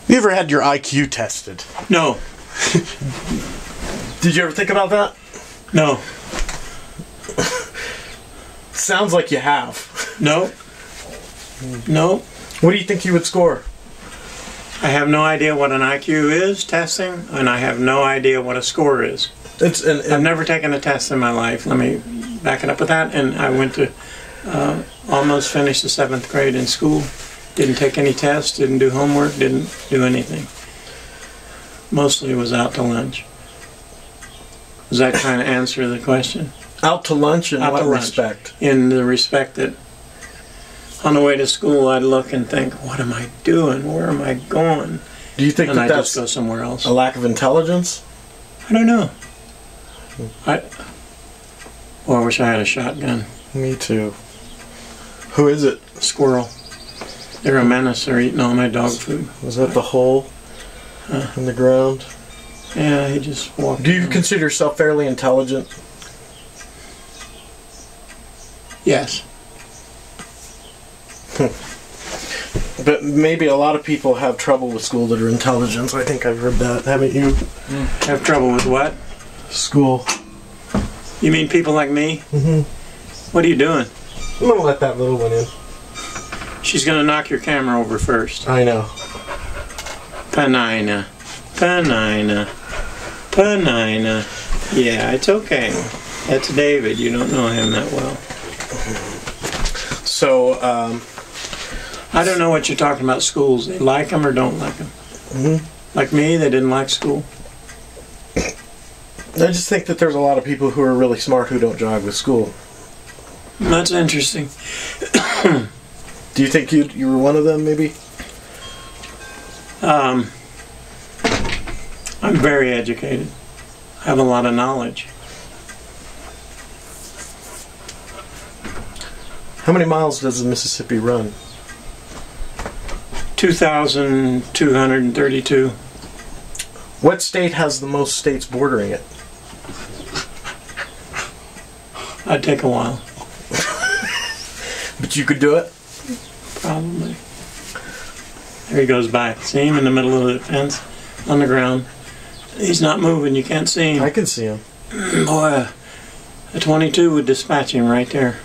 You ever had your IQ tested? No. Did you ever think about that? No. Sounds like you have. No. No. What do you think you would score? I have no idea what an IQ is testing, and I have no idea what a score is. I've never taken a test in my life. Let me back it up with that. And I went to almost finish the 7th grade in school. Didn't take any tests, didn't do homework, didn't do anything. Mostly was out to lunch. Does that kind of answer the question? Out to lunch in what respect? In the respect that on the way to school I'd look and think, what am I doing? Where am I going? Do you think and that I that's just go somewhere else? A lack of intelligence? I don't know. I wish I had a shotgun. Me too. Who is it? Squirrel. They're a menace. They're eating all my dog food. Was that the hole in the ground? Yeah, he just walked. Do you consider yourself fairly intelligent? Yes. But maybe a lot of people have trouble with school that are intelligent. I think I've heard that. Haven't you? Have trouble with what? School. You mean people like me? Mm-hmm. What are you doing? I'm gonna let that little one in. She's gonna knock your camera over first. I know. Panina. Panina. Panina. Yeah, it's okay. That's David. You don't know him that well. So, I don't know what you're talking about schools. They like them or don't like them. Mm-hmm. Like me, they didn't like school. I just think that there's a lot of people who are really smart who don't jive with school. That's interesting. Do you think you were one of them, maybe? I'm very educated. I have a lot of knowledge. How many miles does the Mississippi run? 2,232. What state has the most states bordering it? I'd take a while. But you could do it? Probably. There he goes back. See him in the middle of the fence on the ground. He's not moving. You can't see him. I can see him. Boy, a 22 would dispatch him right there.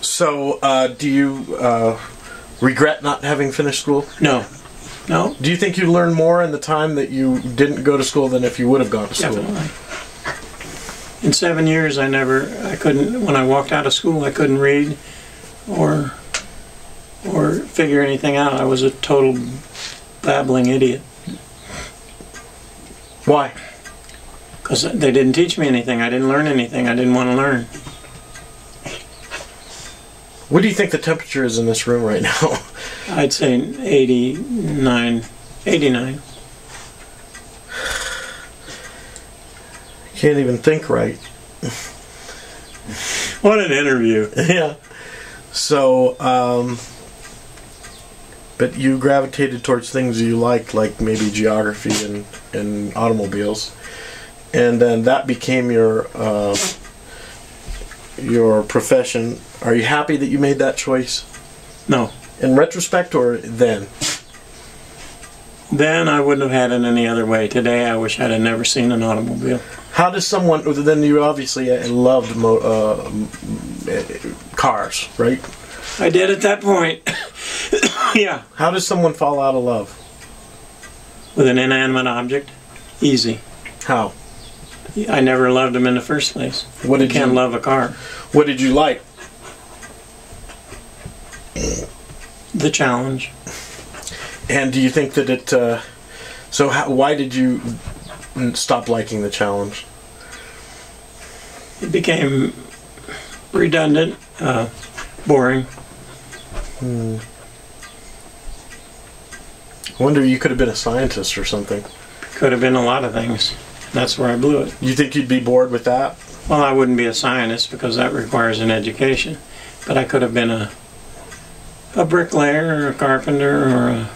So, do you regret not having finished school? No. No. Do you think you learned more in the time that you didn't go to school than if you would have gone to school? Definitely. In 7 years, I couldn't, when I walked out of school, I couldn't read or figure anything out. I was a total babbling idiot. Why? Because they didn't teach me anything. I didn't learn anything. I didn't want to learn. What do you think the temperature is in this room right now? I'd say 89. 89. Can't even think right. What an interview. Yeah. So, but you gravitated towards things you liked, like maybe geography and automobiles. And then that became your profession. Are you happy that you made that choice? No. In retrospect or then? Then I wouldn't have had it any other way. Today I wish I'd have never seen an automobile. How does someone, then you obviously loved cars, right? I did at that point. Yeah. How does someone fall out of love? With an inanimate object? Easy. How? I never loved them in the first place. What did you can't love a car. What did you like? The challenge. And do you think that it... why did you stop liking the challenge? It became redundant, boring. I wonder, you could have been a scientist or something. Could have been a lot of things. That's where I blew it. You think you'd be bored with that? Well, I wouldn't be a scientist because that requires an education. But I could have been a bricklayer or a carpenter or a...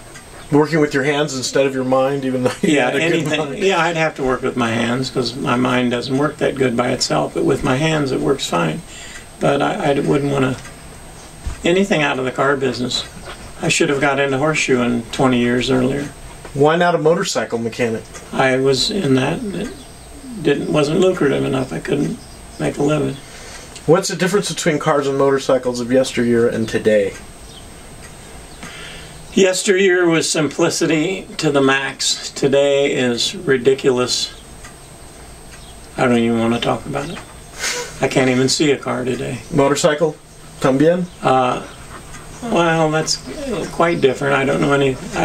Working with your hands instead of your mind, even though you had a anything. good mind. Yeah, I'd have to work with my hands because my mind doesn't work that good by itself. But with my hands, it works fine. But I wouldn't want to... Anything out of the car business. I should have got into horseshoeing 20 years earlier. Why not a motorcycle mechanic? I was in that, and it wasn't lucrative enough. I couldn't make a living. What's the difference between cars and motorcycles of yesteryear and today? Yesteryear was simplicity to the max. Today is ridiculous. I don't even want to talk about it. I can't even see a car today. Motorcycle? También? Well, that's quite different. I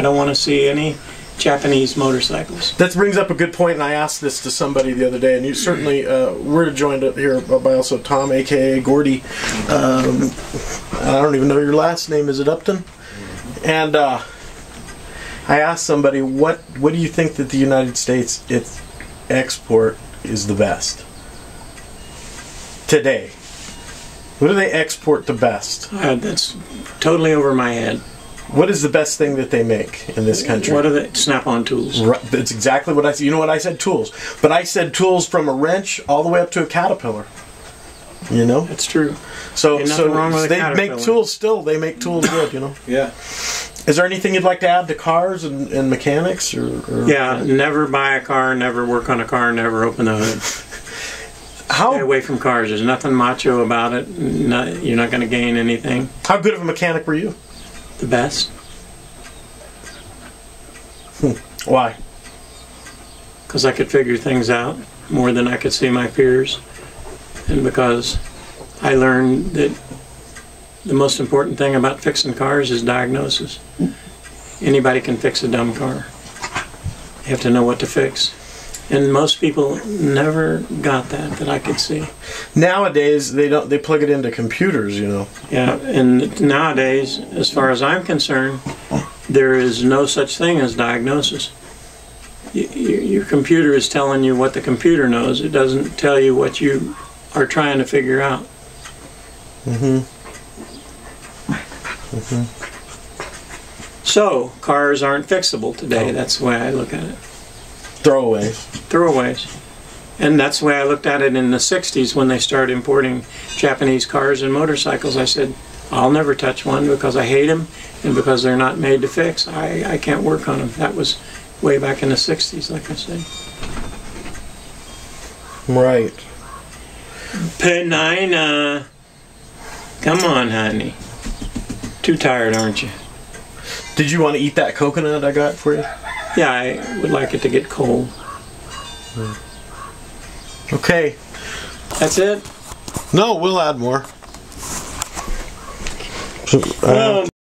don't want to see any Japanese motorcycles. That brings up a good point, and I asked this to somebody the other day, and you certainly we're joined up here by also Tom, aka Gordy. I don't even know your last name. Is it Upton? And I asked somebody, what do you think that the United States its export is the best today? What do they export the best? That's totally over my head. What is the best thing that they make in this country? What are they? Snap-on tools. Right, that's exactly what I said. You know what I said? Tools. But I said tools from a wrench all the way up to a caterpillar. You know? That's true. So wrong with they make tools still. They make tools good, you know? Yeah. Is there anything you'd like to add to cars and mechanics? Or Yeah, never buy a car, never work on a car, never open the hood. Stay away from cars. There's nothing macho about it. You're not going to gain anything. How good of a mechanic were you? The best. Why? Because I could figure things out more than I could see my peers. And because I learned that the most important thing about fixing cars is diagnosis. Anybody can fix a dumb car. You have to know what to fix. And most people never got that I could see. Nowadays, they plug it into computers, you know. Yeah, and nowadays, as far as I'm concerned, there is no such thing as diagnosis. Your computer is telling you what the computer knows. It doesn't tell you what you are trying to figure out. Mm-hmm. Mm-hmm. So, cars aren't fixable today. That's the way I look at it. Throwaways. And that's the way I looked at it in the 60s when they started importing Japanese cars and motorcycles. I said, I'll never touch one because I hate them and because they're not made to fix. I can't work on them. That was way back in the 60s, like I said. Right. Penina. Come on, honey. Too tired, aren't you? Did you want to eat that coconut I got for you? Yeah, I would like it to get cold. Okay. That's it? No, we'll add more. Well,